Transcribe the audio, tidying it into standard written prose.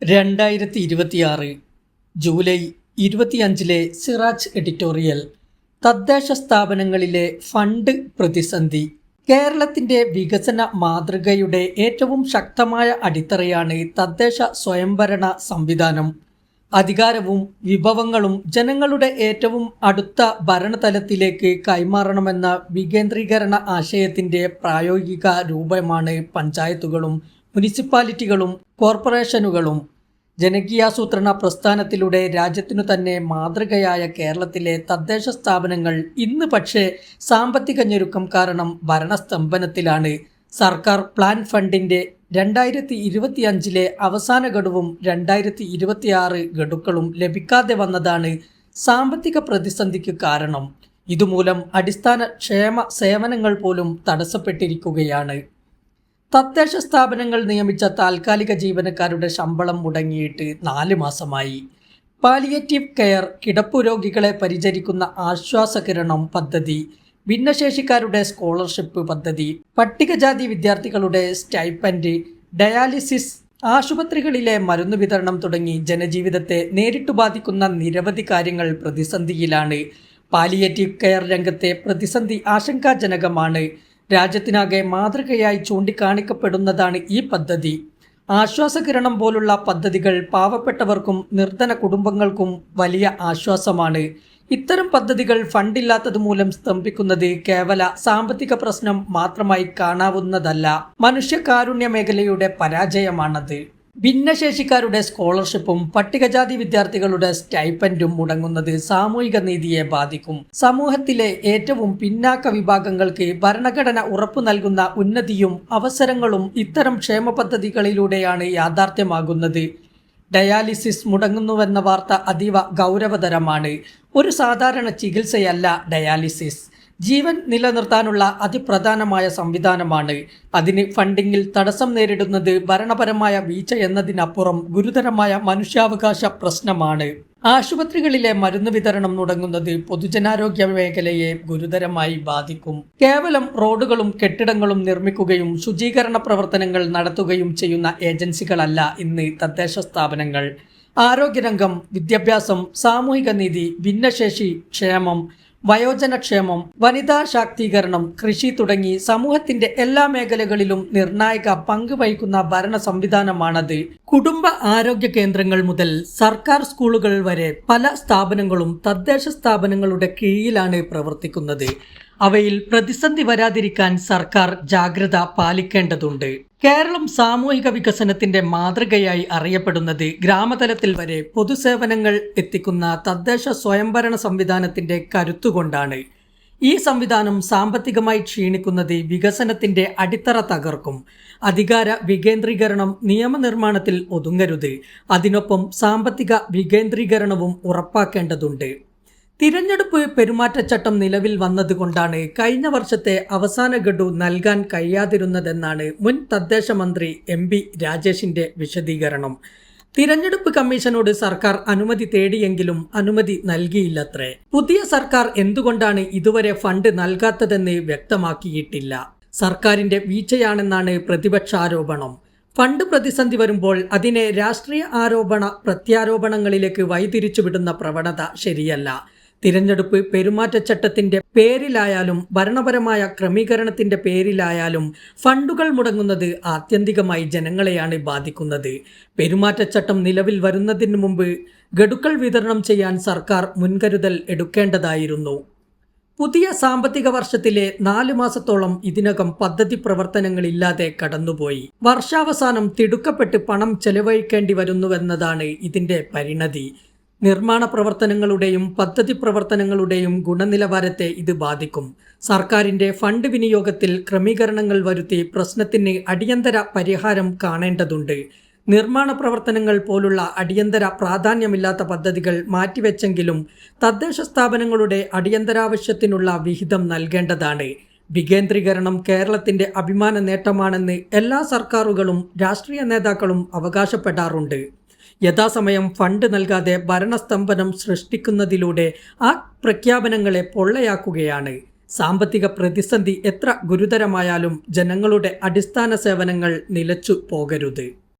2026 July 25 Siraj editorial. തദ്ദേശ സ്ഥാപനങ്ങളിലെ fund പ്രതിസന്ധി. കേരളത്തിന്റെ വികസന മാതൃകയുടെ ഏറ്റവും ശക്തമായ അടിത്തറയാണ് തദ്ദേശ സ്വയംഭരണ സംവിധാനം. അധികാരവും വിഭവങ്ങളും ജനങ്ങളുടെ ഏറ്റവും അടുത്ത ഭരണതലത്തിലേക്ക് കൈമാറണമെന്ന വികേന്ദ്രീകരണ ആശയത്തിന്റെ പ്രായോഗിക രൂപമാണ് പഞ്ചായത്തുകളും മുനിസിപ്പാലിറ്റികളും കോർപ്പറേഷനുകളും. ജനകീയാസൂത്രണ പ്രസ്ഥാനത്തിലൂടെ രാജ്യത്തിനു തന്നെ മാതൃകയായ കേരളത്തിലെ തദ്ദേശ സ്ഥാപനങ്ങൾ ഇന്ന് പക്ഷേ സാമ്പത്തിക ഞെരുക്കം കാരണം ഭരണസ്തംഭനത്തിലാണ്. സർക്കാർ പ്ലാൻ ഫണ്ടിന്റെ 2025 അവസാന ഗഡുവും 2026 ഗഡുക്കളും ലഭിക്കാതെ വന്നതാണ് സാമ്പത്തിക പ്രതിസന്ധിക്ക് കാരണം. ഇതുമൂലം അടിസ്ഥാന ക്ഷേമ സേവനങ്ങൾ പോലും തടസ്സപ്പെട്ടിരിക്കുകയാണ്. തദ്ദേശ സ്ഥാപനങ്ങൾ നിയമിച്ച താൽക്കാലിക ജീവനക്കാരുടെ ശമ്പളം മുടങ്ങിയിട്ട് 4 മാസമായി. പാലിയേറ്റീവ് കെയർ, കിടപ്പു രോഗികളെ പരിചരിക്കുന്ന ആശ്വാസകിരണം പദ്ധതി, ഭിന്നശേഷിക്കാരുടെ സ്കോളർഷിപ്പ് പദ്ധതി, പട്ടികജാതി വിദ്യാർത്ഥികളുടെ സ്റ്റൈപ്പൻഡ്, ഡയാലിസിസ്, ആശുപത്രികളിലെ മരുന്ന് വിതരണം തുടങ്ങി ജനജീവിതത്തെ നേരിട്ടു ബാധിക്കുന്ന നിരവധി കാര്യങ്ങൾ പ്രതിസന്ധിയിലാണ്. പാലിയേറ്റീവ് കെയർ രംഗത്തെ പ്രതിസന്ധി ആശങ്കാജനകമാണ്. രാജ്യത്തിനാകെ മാതൃകയായി ചൂണ്ടിക്കാണിക്കപ്പെടുന്നതാണ് ഈ പദ്ധതി. ആശ്വാസകിരണം പോലുള്ള പദ്ധതികൾ പാവപ്പെട്ടവർക്കും നിർധന കുടുംബങ്ങൾക്കും വലിയ ആശ്വാസമാണ്. ഇത്തരം പദ്ധതികൾ ഫണ്ടില്ലാത്തത് മൂലം സ്തംഭിക്കുന്നത് കേവല സാമ്പത്തിക പ്രശ്നം മാത്രമായി കാണാവുന്നതല്ല, മനുഷ്യകാരുണ്യ മേഖലയുടെ പരാജയമാണത്. ഭിന്നശേഷിക്കാരുടെ സ്കോളർഷിപ്പും പട്ടികജാതി വിദ്യാർത്ഥികളുടെ സ്റ്റൈപ്പൻഡും മുടങ്ങുന്നത് സാമൂഹിക നീതിയെ ബാധിക്കും. സമൂഹത്തിലെ ഏറ്റവും പിന്നാക്ക വിഭാഗങ്ങൾക്ക് ഭരണഘടന ഉറപ്പു നൽകുന്ന ഉന്നതിയും അവസരങ്ങളും ഇത്തരം ക്ഷേമ പദ്ധതികളിലൂടെയാണ് യാഥാർത്ഥ്യമാകുന്നത്. ഡയാലിസിസ് മുടങ്ങുന്നുവെന്ന വാർത്ത അതീവ ഗൗരവതരമാണ്. ഒരു സാധാരണ ചികിത്സയല്ല ഡയാലിസിസ്. ജീവൻ നിലനിർത്താനുള്ള അതിപ്രധാനമായ സംവിധാനമാണ്. അതിന് ഫണ്ടിങ്ങിൽ തടസ്സം നേരിടുന്നത് ഭരണപരമായ വീഴ്ച എന്നതിനപ്പുറം ഗുരുതരമായ മനുഷ്യാവകാശ പ്രശ്നമാണ്. ആശുപത്രികളിലെ മരുന്ന് വിതരണം മുടങ്ങുന്നത് പൊതുജനാരോഗ്യ മേഖലയെ ഗുരുതരമായി ബാധിക്കും. കേവലം റോഡുകളും കെട്ടിടങ്ങളും നിർമ്മിക്കുകയും ശുചീകരണ പ്രവർത്തനങ്ങൾ നടത്തുകയും ചെയ്യുന്ന ഏജൻസികളല്ല ഇന്ന് തദ്ദേശ സ്ഥാപനങ്ങൾ. ആരോഗ്യരംഗം, വിദ്യാഭ്യാസം, സാമൂഹിക നീതി, ഭിന്നശേഷി ക്ഷേമം, വയോജനക്ഷേമം, വനിതാ ശാക്തീകരണം, കൃഷി തുടങ്ങി സമൂഹത്തിന്റെ എല്ലാ മേഖലകളിലും നിർണായക പങ്ക് വഹിക്കുന്ന ഭരണ സംവിധാനമാണത്. കുടുംബ ആരോഗ്യ കേന്ദ്രങ്ങൾ മുതൽ സർക്കാർ സ്കൂളുകൾ വരെ പല സ്ഥാപനങ്ങളും തദ്ദേശ സ്ഥാപനങ്ങളുടെ കീഴിലാണ് പ്രവർത്തിക്കുന്നത്. അവയിൽ പ്രതിസന്ധി വരാതിരിക്കാൻ സർക്കാർ ജാഗ്രത പാലിക്കേണ്ടതുണ്ട്. കേരളം സാമൂഹിക വികസനത്തിന്റെ മാതൃകയായി അറിയപ്പെടുന്നത് ഗ്രാമതലത്തിൽ വരെ പൊതുസേവനങ്ങൾ എത്തിക്കുന്ന തദ്ദേശ സ്വയംഭരണ സംവിധാനത്തിന്റെ കരുത്തുകൊണ്ടാണ്. ഈ സംവിധാനം സാമ്പത്തികമായി ക്ഷീണിക്കുന്നത് വികസനത്തിന്റെ അടിത്തറ തകർക്കും. അധികാര വികേന്ദ്രീകരണം നിയമനിർമ്മാണത്തിൽ ഒതുങ്ങരുത്. അതിനൊപ്പം സാമ്പത്തിക വികേന്ദ്രീകരണവും ഉറപ്പാക്കേണ്ടതുണ്ട്. തിരഞ്ഞെടുപ്പ് പെരുമാറ്റച്ചട്ടം നിലവിൽ വന്നതുകൊണ്ടാണ് കഴിഞ്ഞ വർഷത്തെ അവസാന ഗഡു നൽകാൻ കഴിയാതിരുന്നതെന്നാണ് മുൻ തദ്ദേശ മന്ത്രി MP രാജേഷിന്റെ വിശദീകരണം. തിരഞ്ഞെടുപ്പ് കമ്മീഷനോട് സർക്കാർ അനുമതി തേടിയെങ്കിലും അനുമതി നൽകിയില്ലത്രേ. പുതിയ സർക്കാർ എന്തുകൊണ്ടാണ് ഇതുവരെ ഫണ്ട് നൽകാത്തതെന്ന് വ്യക്തമാക്കിയിട്ടില്ല. സർക്കാരിന്റെ വീഴ്ചയാണെന്നാണ് പ്രതിപക്ഷാരോപണം. ഫണ്ട് പ്രതിസന്ധി വരുമ്പോൾ അതിനെ രാഷ്ട്രീയ ആരോപണ പ്രത്യാരോപണങ്ങളിലേക്ക് വഴിതിരിച്ചുവിടുന്ന പ്രവണത ശരിയല്ല. തിരഞ്ഞെടുപ്പ് പെരുമാറ്റച്ചട്ടത്തിന്റെ പേരിലായാലും ഭരണപരമായ ക്രമീകരണത്തിന്റെ പേരിലായാലും ഫണ്ടുകൾ മുടങ്ങുന്നത് ആത്യന്തികമായി ജനങ്ങളെയാണ് ബാധിക്കുന്നത്. പെരുമാറ്റച്ചട്ടം നിലവിൽ വരുന്നതിന് മുമ്പ് ഗഡുക്കൾ വിതരണം ചെയ്യാൻ സർക്കാർ മുൻകരുതൽ എടുക്കേണ്ടതായിരുന്നു. പുതിയ സാമ്പത്തിക വർഷത്തിലെ 4 മാസത്തോളം ഇതിനകം പദ്ധതി പ്രവർത്തനങ്ങളില്ലാതെ കടന്നുപോയി. വർഷാവസാനം തിടുക്കപ്പെട്ട് പണം ചെലവഴിക്കേണ്ടി വരുന്നുവെന്നതാണ് ഇതിന്റെ പരിണതി. നിർമ്മാണ പ്രവർത്തനങ്ങളുടെയും പദ്ധതി പ്രവർത്തനങ്ങളുടെയും ഗുണനിലവാരത്തെ ഇത് ബാധിക്കും. സർക്കാരിന്റെ ഫണ്ട് വിനിയോഗത്തിൽ ക്രമീകരണങ്ങൾ വരുത്തി പ്രശ്നത്തിന് അടിയന്തര പരിഹാരം കാണേണ്ടതുണ്ട്. നിർമ്മാണ പ്രവർത്തനങ്ങൾ പോലുള്ള അടിയന്തര പ്രാധാന്യമില്ലാത്ത പദ്ധതികൾ മാറ്റിവെച്ചെങ്കിലും തദ്ദേശ സ്ഥാപനങ്ങളുടെ അടിയന്തരാവശ്യത്തിനുള്ള വിഹിതം നൽകേണ്ടതാണ്. വികേന്ദ്രീകരണം കേരളത്തിന്റെ അഭിമാന നേട്ടമാണെന്ന് എല്ലാ സർക്കാരുകളും രാഷ്ട്രീയ നേതാക്കളും അവകാശപ്പെടാറുണ്ട്. യഥാസമയം ഫണ്ട് നൽകാതെ ഭരണസ്തംഭനം സൃഷ്ടിക്കുന്നതിലൂടെ ആ പ്രഖ്യാപനങ്ങളെ പൊള്ളയാക്കുകയാണ്. സാമ്പത്തിക പ്രതിസന്ധി എത്ര ഗുരുതരമായാലും ജനങ്ങളുടെ അടിസ്ഥാന സേവനങ്ങൾ നിലച്ചു പോകരുത്.